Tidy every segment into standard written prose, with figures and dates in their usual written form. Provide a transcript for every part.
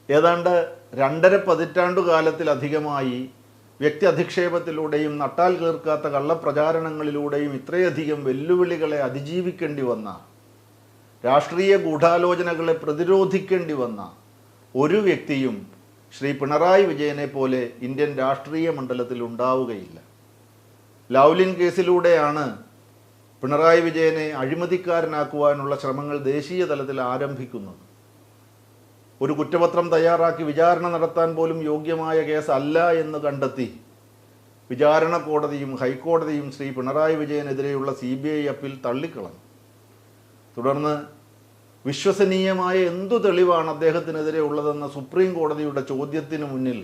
ഏതാണ്ട് 2.5 പതിറ്റാണ്ടുകാലത്തിലധികമായി വ്യക്തി അധിക്ഷേപത്തിലൂടെയും നട്ടാൽ കേൾക്കാത്ത കള്ളപ്രചാരണങ്ങളിലൂടെയും ഇത്രയധികം വെല്ലുവിളികളെ അതിജീവിക്കേണ്ടി വന്ന, രാഷ്ട്രീയ ഗൂഢാലോചനകളെ പ്രതിരോധിക്കേണ്ടി വന്ന ഒരു വ്യക്തിയും ശ്രീ പിണറായി വിജയനെ പോലെ ഇന്ത്യൻ രാഷ്ട്രീയ മണ്ഡലത്തിൽ ഉണ്ടാവുകയില്ല. ലാവ്ലിൻ കേസിലൂടെയാണ് പിണറായി വിജയനെ അഴിമതിക്കാരനാക്കുവാനുള്ള ശ്രമങ്ങൾ ദേശീയ തലത്തിൽ ആരംഭിക്കുന്നത്. ഒരു കുറ്റപത്രം തയ്യാറാക്കി വിചാരണ നടത്താൻ പോലും യോഗ്യമായ കേസല്ല എന്ന് കണ്ടെത്തി വിചാരണ കോടതിയും ഹൈക്കോടതിയും ശ്രീ പിണറായി വിജയനെതിരെയുള്ള CBI അപ്പീൽ തള്ളിക്കളഞ്ഞു. തുടർന്ന് വിശ്വസനീയമായ എന്തു തെളിവാണ് അദ്ദേഹത്തിനെതിരെ ഉള്ളതെന്ന സുപ്രീം കോടതിയുടെ ചോദ്യത്തിന് മുന്നിൽ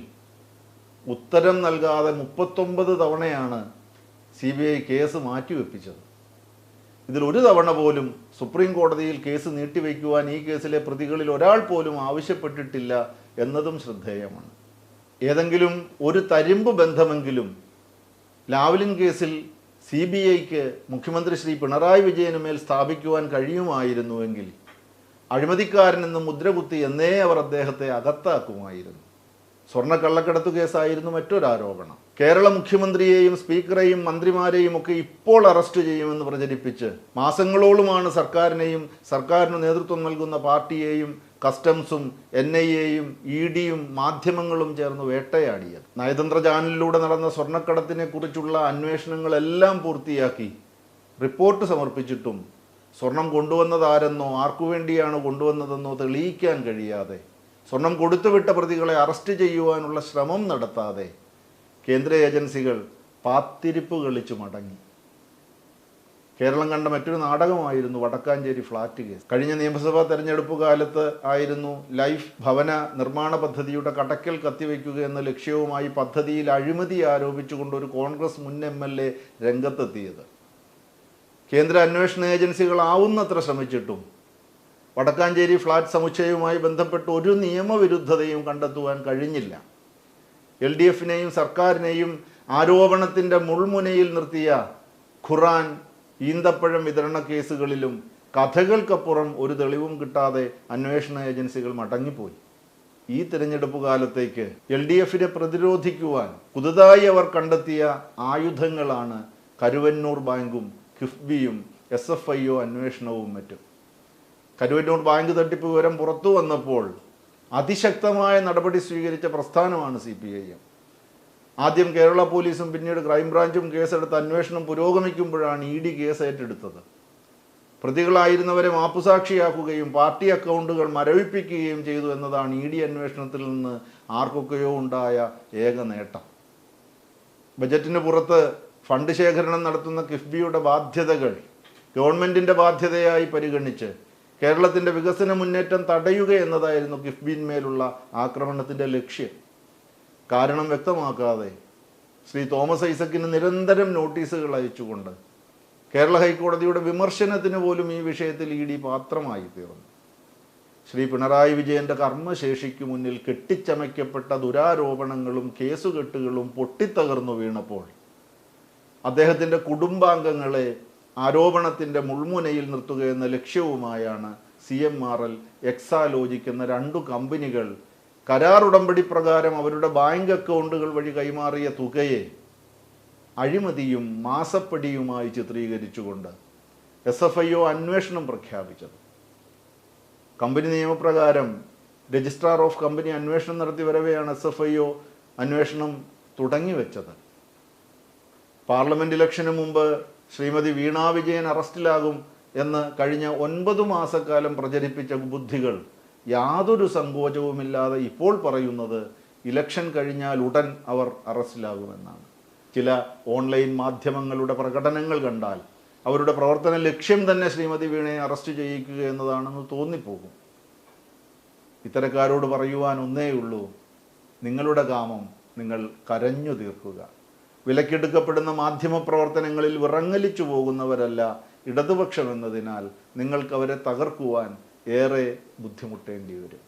ഉത്തരം നൽകാതെ 39 തവണയാണ് CBI കേസ് മാറ്റിവെപ്പിച്ചത്. ഇതിൽ ഒരു തവണ പോലും സുപ്രീം കോടതിയിൽ കേസ് നീട്ടിവെക്കുവാൻ ഈ കേസിലെ പ്രതികളിൽ ഒരാൾ പോലും ആവശ്യപ്പെട്ടിട്ടില്ല എന്നതും ശ്രദ്ധേയമാണ്. ഏതെങ്കിലും ഒരു തരിമ്പ് ബന്ധമെങ്കിലും ലാവ്ലിൻ കേസിൽ CBIക്ക് മുഖ്യമന്ത്രി ശ്രീ പിണറായി വിജയന് മേൽ സ്ഥാപിക്കുവാൻ കഴിയുമായിരുന്നുവെങ്കിൽ അഴിമതിക്കാരനെന്ന് മുദ്രകുത്തി എന്നേ അവർ അദ്ദേഹത്തെ അകത്താക്കുമായിരുന്നു. സ്വർണ്ണക്കള്ളക്കടത്തു കേസായിരുന്നു മറ്റൊരാരോപണം. കേരള മുഖ്യമന്ത്രിയെയും സ്പീക്കറെയും മന്ത്രിമാരെയും ഒക്കെ ഇപ്പോൾ അറസ്റ്റ് ചെയ്യുമെന്ന് പ്രചരിപ്പിച്ച് മാസങ്ങളോളമാണ് സർക്കാരിനെയും സർക്കാരിന് നേതൃത്വം നൽകുന്ന പാർട്ടിയെയും കസ്റ്റംസും NIAയും EDയും മാധ്യമങ്ങളും ചേർന്ന് വേട്ടയാടിയത്. നയതന്ത്ര ചാനലിലൂടെ നടന്ന സ്വർണ്ണക്കടത്തിനെ കുറിച്ചുള്ള അന്വേഷണങ്ങളെല്ലാം പൂർത്തിയാക്കി റിപ്പോർട്ട് സമർപ്പിച്ചിട്ടും സ്വർണം കൊണ്ടുവന്നതാരെന്നോ ആർക്കുവേണ്ടിയാണ് കൊണ്ടുവന്നതെന്നോ തെളിയിക്കാൻ കഴിയാതെ, സ്വർണം കൊടുത്തുവിട്ട പ്രതികളെ അറസ്റ്റ് ചെയ്യുവാനുള്ള ശ്രമം നടത്താതെ കേന്ദ്ര ഏജൻസികൾ പാത്തിരിപ്പ് കളിച്ചു മടങ്ങി. കേരളം കണ്ട മറ്റൊരു നാടകമായിരുന്നു വടക്കാഞ്ചേരി ഫ്ലാറ്റ് കേസ്. കഴിഞ്ഞ നിയമസഭാ തെരഞ്ഞെടുപ്പ് കാലത്ത് ആയിരുന്നു ലൈഫ് ഭവന നിർമ്മാണ പദ്ധതിയുടെ കടക്കൽ കത്തിവെക്കുക എന്ന ലക്ഷ്യവുമായി പദ്ധതിയിൽ അഴിമതി ആരോപിച്ചുകൊണ്ട് ഒരു കോൺഗ്രസ് മുൻ MLA രംഗത്തെത്തിയത്. കേന്ദ്ര അന്വേഷണ ഏജൻസികൾ ആവുന്നത്ര ശ്രമിച്ചിട്ടും വടക്കാഞ്ചേരി ഫ്ലാറ്റ് സമുച്ചയവുമായി ബന്ധപ്പെട്ട് ഒരു നിയമവിരുദ്ധതയും കണ്ടെത്തുവാൻ കഴിഞ്ഞില്ല. LDFനെയും സർക്കാരിനെയും ആരോപണത്തിൻ്റെ മുൾമുനയിൽ നിർത്തിയ ഖുറാൻ, ഈന്തപ്പഴം വിതരണ കേസുകളിലും കഥകൾക്കപ്പുറം ഒരു തെളിവും കിട്ടാതെ അന്വേഷണ ഏജൻസികൾ മടങ്ങിപ്പോയി. ഈ തിരഞ്ഞെടുപ്പ് കാലത്തേക്ക് LDFനെ പ്രതിരോധിക്കുവാൻ പുതുതായി അവർ കണ്ടെത്തിയ ആയുധങ്ങളാണ് കരുവന്നൂർ ബാങ്കും കിഫ്ബിയും SFIO അന്വേഷണവും മറ്റും. കരുവന്നൂർ ബാങ്ക് തട്ടിപ്പ് വിവരം പുറത്തു വന്നപ്പോൾ അതിശക്തമായ നടപടി സ്വീകരിച്ച പ്രസ്ഥാനമാണ് CPIM. ആദ്യം കേരള പോലീസും പിന്നീട് ക്രൈംബ്രാഞ്ചും കേസെടുത്ത് അന്വേഷണം പുരോഗമിക്കുമ്പോഴാണ് ED കേസ് ഏറ്റെടുത്തത്. പ്രതികളായിരുന്നവരെ മാപ്പുസാക്ഷിയാക്കുകയും പാർട്ടി അക്കൗണ്ടുകൾ മരവിപ്പിക്കുകയും ചെയ്തു എന്നതാണ് ED അന്വേഷണത്തിൽ നിന്ന് ആർക്കൊക്കെയോ ഉണ്ടായ ഏക നേട്ടം. ബജറ്റിന് പുറത്ത് ഫണ്ട് ശേഖരണം നടത്തുന്ന കിഫ്ബിയുടെ ബാധ്യതകൾ ഗവൺമെൻറ്റിൻ്റെ ബാധ്യതയായി പരിഗണിച്ച് കേരളത്തിൻ്റെ വികസന മുന്നേറ്റം തടയുക എന്നതായിരുന്നു കിഫ്ബിന്മേലുള്ള ആക്രമണത്തിൻ്റെ ലക്ഷ്യം. കാരണം വ്യക്തമാക്കാതെ ശ്രീ തോമസ് ഐസക്കിന് നിരന്തരം നോട്ടീസുകൾ അയച്ചുകൊണ്ട് കേരള ഹൈക്കോടതിയുടെ വിമർശനത്തിന് പോലും ഈ വിഷയത്തിൽ ED പാത്രമായി തീർന്നു. ശ്രീ പിണറായി വിജയൻ്റെ കർമ്മശേഷിക്ക് മുന്നിൽ കെട്ടിച്ചമയ്ക്കപ്പെട്ട ദുരാരോപണങ്ങളും കേസുകെട്ടുകളും പൊട്ടിത്തകർന്നു വീണപ്പോൾ അദ്ദേഹത്തിൻ്റെ കുടുംബാംഗങ്ങളെ ആരോപണത്തിൻ്റെ മുൾമുനയിൽ നിർത്തുക എന്ന ലക്ഷ്യവുമായാണ് CMRL, എക്സാലോജിക് എന്ന 2 കമ്പനികൾ കരാർ ഉടമ്പടി പ്രകാരം അവരുടെ ബാങ്ക് അക്കൗണ്ടുകൾ വഴി കൈമാറിയ തുകയെ അഴിമതിയും മാസപ്പടിയുമായി ചിത്രീകരിച്ചുകൊണ്ട് SFIO അന്വേഷണം പ്രഖ്യാപിച്ചത്. കമ്പനി നിയമപ്രകാരം രജിസ്ട്രാർ ഓഫ് കമ്പനി അന്വേഷണം നടത്തി വരവെയാണ് SFIO അന്വേഷണം തുടങ്ങിവെച്ചത്. പാർലമെൻറ്റ് ഇലക്ഷന് മുമ്പ് ശ്രീമതി വീണ വിജയൻ അറസ്റ്റിലാകും എന്ന് കഴിഞ്ഞ 9 മാസക്കാലം പ്രചരിപ്പിച്ച ബുദ്ധികൾ യാതൊരു സങ്കോചവുമില്ലാതെ ഇപ്പോൾ പറയുന്നത് ഇലക്ഷൻ കഴിഞ്ഞാൽ ഉടൻ അവർ അറസ്റ്റിലാകുമെന്നാണ്. ചില ഓൺലൈൻ മാധ്യമങ്ങളുടെ പ്രകടനങ്ങൾ കണ്ടാൽ അവരുടെ പ്രവർത്തന ലക്ഷ്യം തന്നെ ശ്രീമതി വീണയെ അറസ്റ്റ് ചെയ്യിക്കുക എന്നതാണെന്ന് തോന്നിപ്പോകും. ഇത്തരക്കാരോട് പറയുവാൻ ഒന്നേയുള്ളൂ, നിങ്ങളുടെ കാമം നിങ്ങൾ കരഞ്ഞു തീർക്കുക. വിലക്കെടുക്കപ്പെടുന്ന മാധ്യമ പ്രവർത്തനങ്ങളിൽ വിറങ്ങലിച്ചു പോകുന്നവരല്ല ഇടതുപക്ഷം എന്നതിനാൽ നിങ്ങൾക്ക് അവരെ തകർക്കുവാൻ ഏറെ ബുദ്ധിമുട്ടേണ്ടി വരും.